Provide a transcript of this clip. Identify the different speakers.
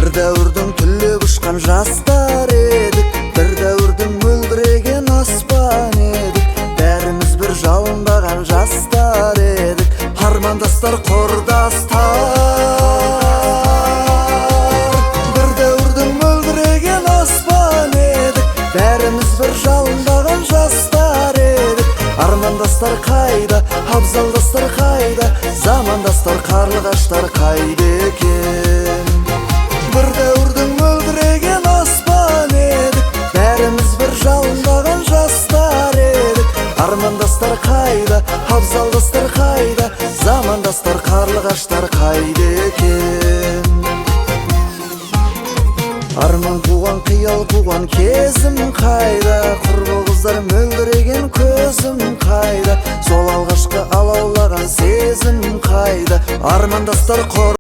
Speaker 1: Bir dәуірдің түлеп ұшқан жастар едік, бір дәуірдің мөлдіреген аспан едік. Бәріміз бір жалындаған жастар едік, армандастар, құрдастар. Бір дәуірдің мөлдіреген аспан едік, бәріміз бір жалындаған жастар едік. Армандастар қайда, абзалдастар қайда, замандастар, қарлығаштар қайда екен? Bir dәуірдің мөлдіреген аспан едік, бәріміз бір жалындаған жастар едік. Армандастар қайда, абзалдастар қайда, замандастар, қарлығаштар қайда екен? Арман туған, қиял туған кезім қайда, құрбы қыздар мөлдіреген көзім қайда, сол алғашқы алаулаған сезім қайда? Армандастар